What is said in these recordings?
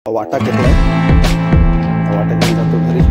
वाटा घेतलाय, वाटा घेऊन जातो घरी.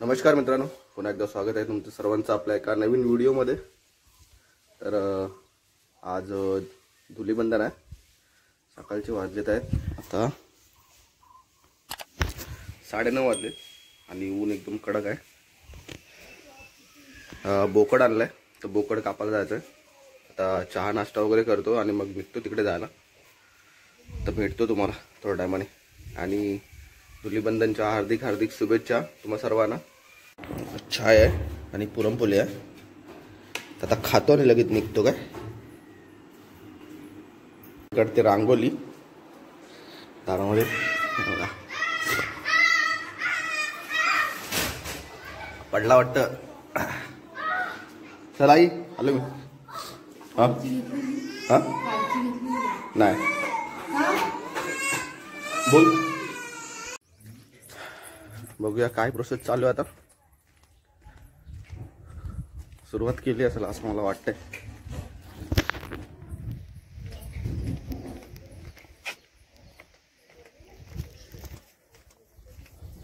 नमस्कार मित्रांनो, पुन्हा एकदा स्वागत आहे तुमचं सर्वांचं आपल्या एका नवीन व्हिडिओमध्ये. तर आज धुलीबंधन आहे. सकाळचे वाजलेत आहेत आता 9:30 वाजले आणि ऊन एकदम कडक आहे. बोकड आणलाय, तर बोकड कापायला जायचं आहे. आता चहा नाश्ता वगैरे करतो आणि मग निघतो तिकडे जायला. तर भेटतो तुम्हाला थोड्या टायमाने. आणि धुलीबंधनच्या हार्दिक हार्दिक शुभेच्छा तुम्हा सर्वांना. चाय आहे आणि पुरणपोळी आहे. आता खातो आणि लगेच निघतो. काय करते रांगोली दारामध्ये बघा. पडला वाटतं. चल आई आलो मी. हा हा नाही बोल. बघूया काय प्रोसेस चालू आहे. आता सुरुवात केली असेल असं मला वाटतंय.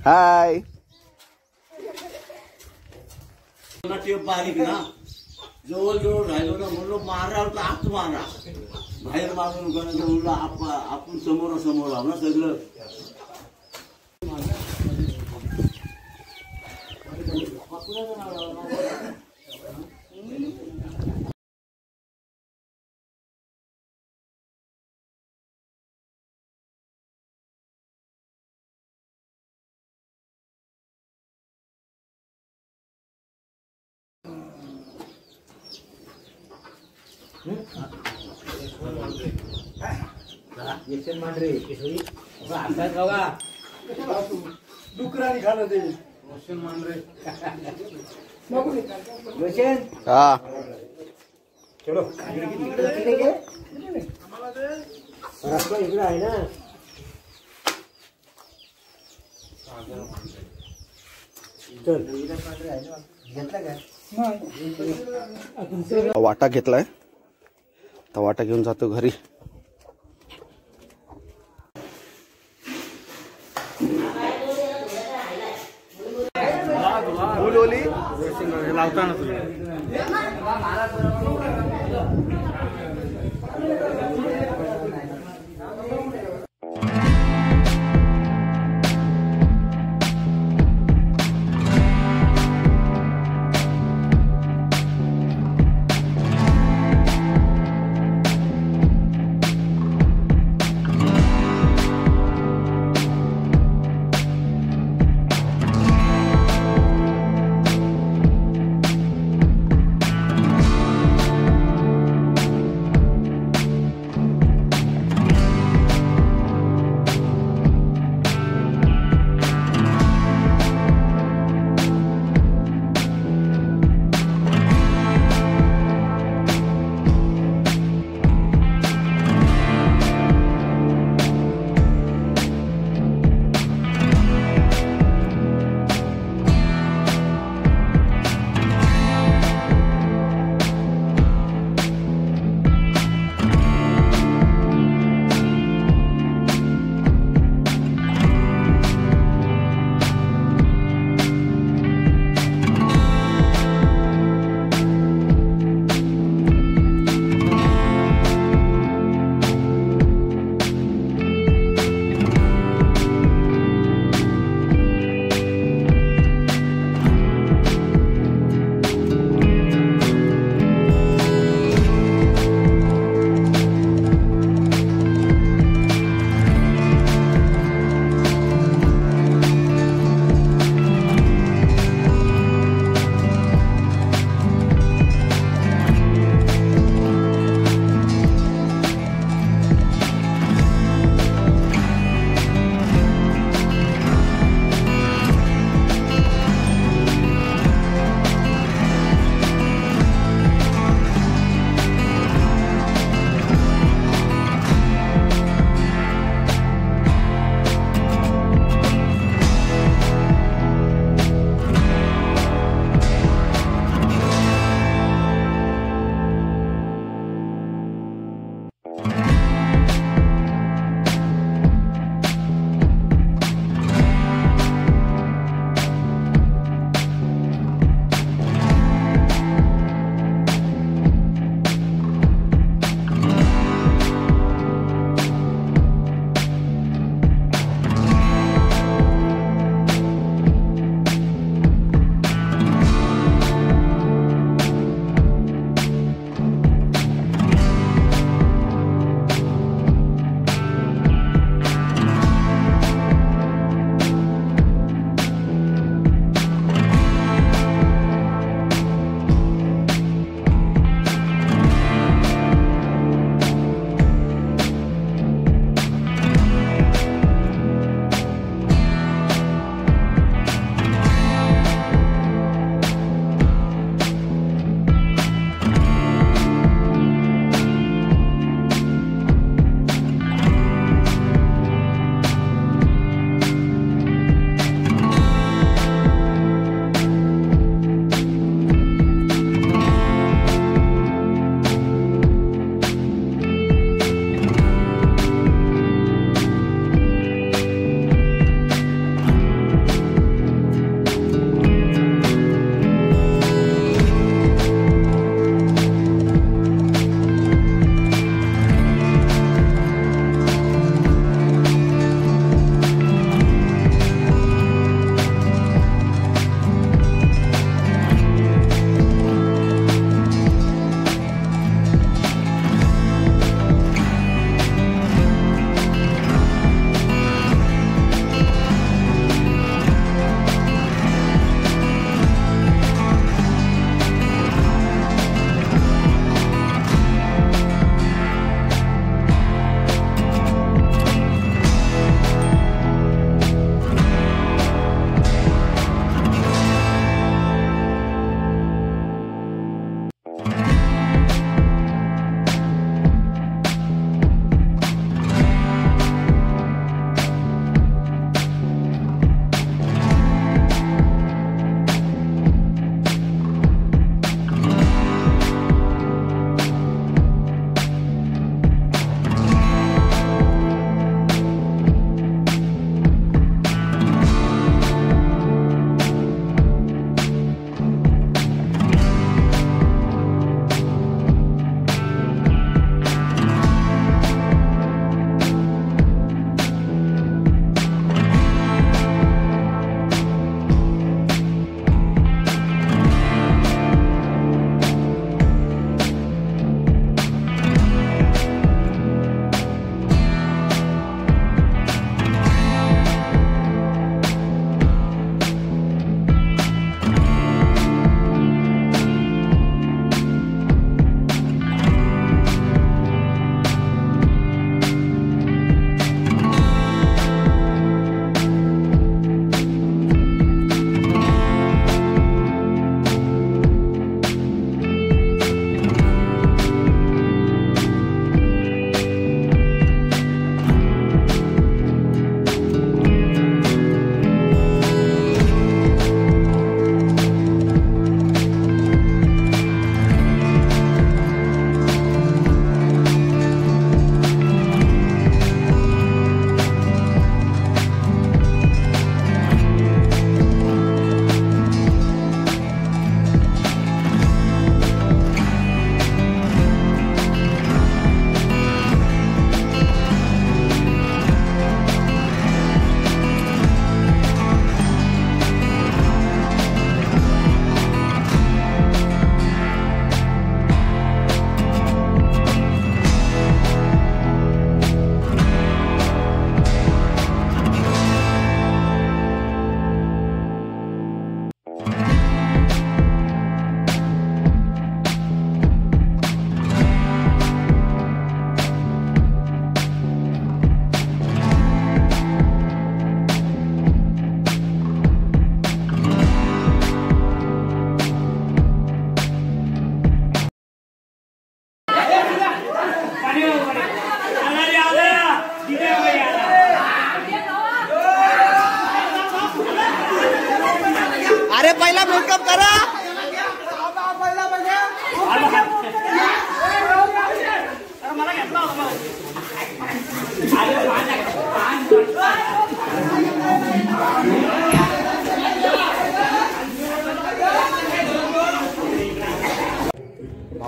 हाय बारीक ना जवळ जवळ राहिलो ना म्हणलो मारा होता आत मारा बाहेर मारून म्हणलं आपण समोर समोर आहो ना सगळं. डुकरानी खाणं ते हा चलो इकडे आहे ना. वाटा घेतलाय, तर वाटा घेऊन जातो घरी. बोलवली लावताना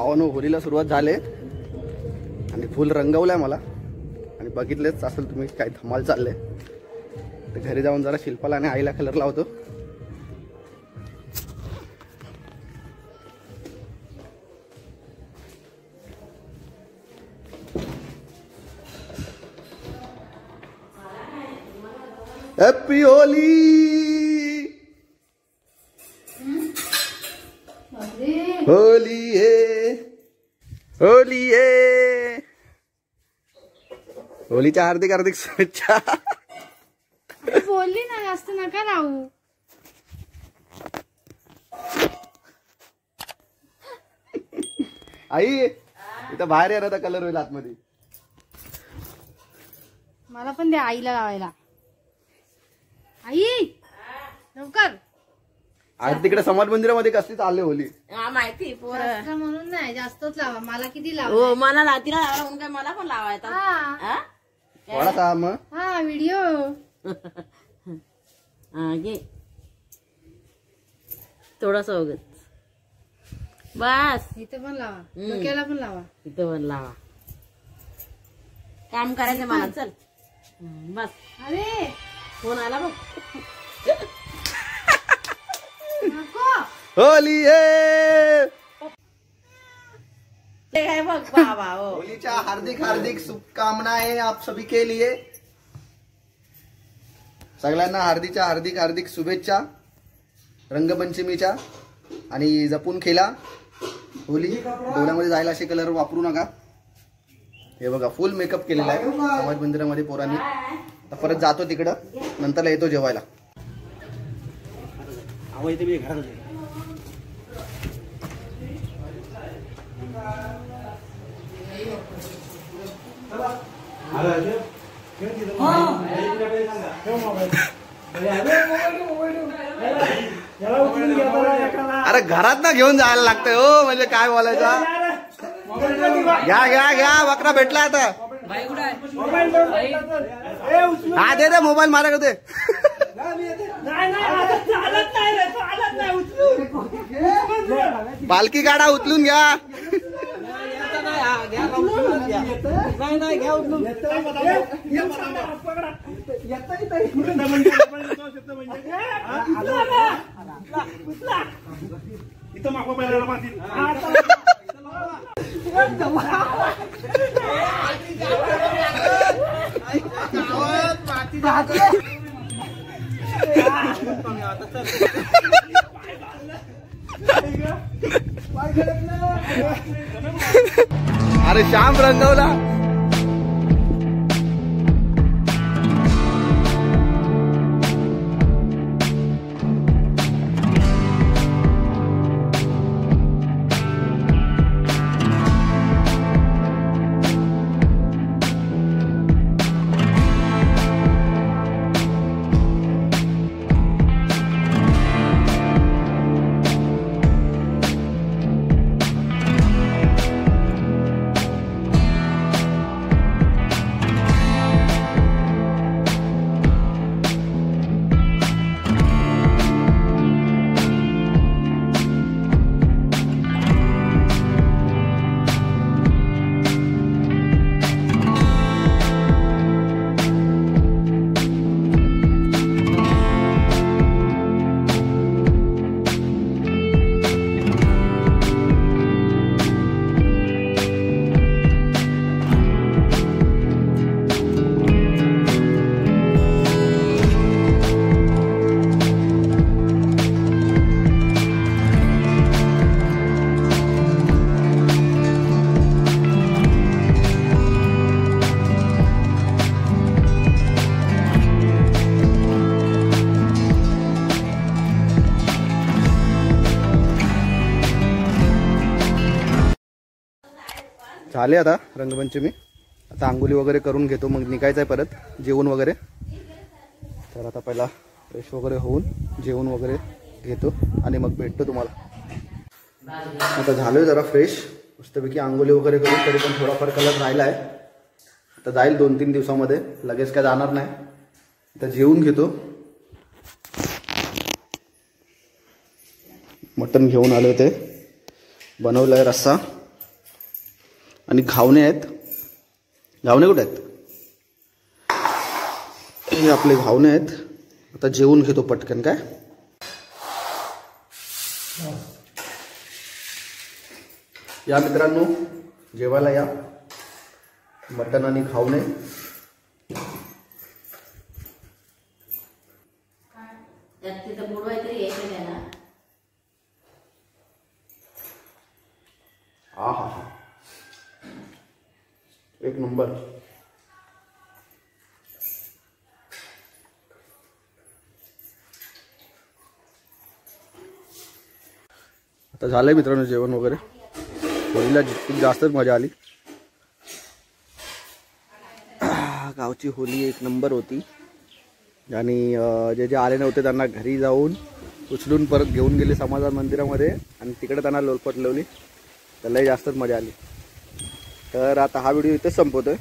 भावानो होलीला सुरुवात झाले आणि फुल रंगवलाय मला आणि बघितलेच असेल तुम्ही काय धमाल चालले. तर घरी जाऊन जरा शिल्पाला आणि आईला कलर लावतो. Happy Holy. होली है होली है. होलीच्या हार्दिक हार्दिक शुभेच्छा. बोलली ना जास्त नका लावू. आई इथं बाहेर येणार आता कलर होईल आतमध्ये. मला पण द्या आईला लावायला. आई लवकर. आज तिकडे समाज मंदिरामध्ये कसली चालले होली. माहिती जास्त म्हणून नाही जास्तच लावा. मला किती हो लावा. मला नातीला लावायला म्हणून काय मला पण लावायचा. हा थोडासा मग हा व्हिडिओ. घे थोडस वगैरे बस. इथं पण लावा. डोक्याला पण लावा. इथं पण लावा. काम करायचं मला. चल बस. अरे फोन आला बघ. नको. होली है. ते काय बघ बाबा. हो होलीच्या हार्दिक हार्दिक शुभकामनाएं आप सभी के लिए. सगळ्यांना हार्दिकच्या हार्दिक हार्दिक शुभेच्छा रंगपंचमीच्या. आणि जपून खेळा होली. डोळ्यामध्ये जायला असे कलर वापरू नका. हे बघा फुल मेकअप केलेला आहे समाज मंदिरामध्ये पोरांनी. आता परत जातो तिकडं नंतर येतो जेवायला. अरे घरात ना घेऊन जायला लागतंय हो. म्हणजे काय बोलायचं. घ्या घ्या घ्या वक्रा भेटला आता. हा दे दे मोबाईल माझ्याकडे. पालखी काढा उचलून घ्या. इथं मागवा पहिला माती. अरे श्याम रंगवला. झाले आता रंगपंचमी. आता आंघोळी वगैरे करून घेतो मग निघायचं आहे परत जेवण वगैरे. तर आता पहिला फ्रेश वगैरे होऊन जेवण वगैरे घेतो आणि मग भेटतो तुम्हाला. आता झालोय जरा फ्रेश मस्तपैकी आंघोळी वगैरे करून. तरी पण थोडाफार कलर राहिला आहे. आता जाईल 2-3 दिवसामध्ये. लगेच काय जाणार नाही. आता जेवून घेतो. मटण घेऊन आले होते. बनवलंय रस्सा आणि घावणे आहेत. घावणे कुठे आहेत? हे आपले घावणे आहेत. आता जेवून घेतो पटकन. काय या मित्रांनो, जेवायला या. मटण आणि घावणे. तिथं बुडवायचं यायचं त्याला. हा हा हा, एक नंबर. आता झालंय मित्रांनो जेवण वगैरे. होळीला खूप जास्तच मजा आली. गावची होळी एक नंबर होती. आणि जे जे आले नव्हते त्यांना घरी जाऊन उचलून परत घेऊन गेले समाजात मंदिरामध्ये आणि तिकडे त्यांना लोलपट लावली. त्यालाही जास्तच मजा आली. तर आता हा व्हिडिओ इथेच संपवतोय.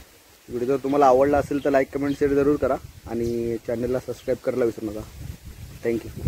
व्हिडिओ जर तुम्हाला आवडला असेल तर लाईक कमेंट शेअर जरूर करा आणि चॅनलला सबस्क्राईब करायला विसरू नका. थँक्यू.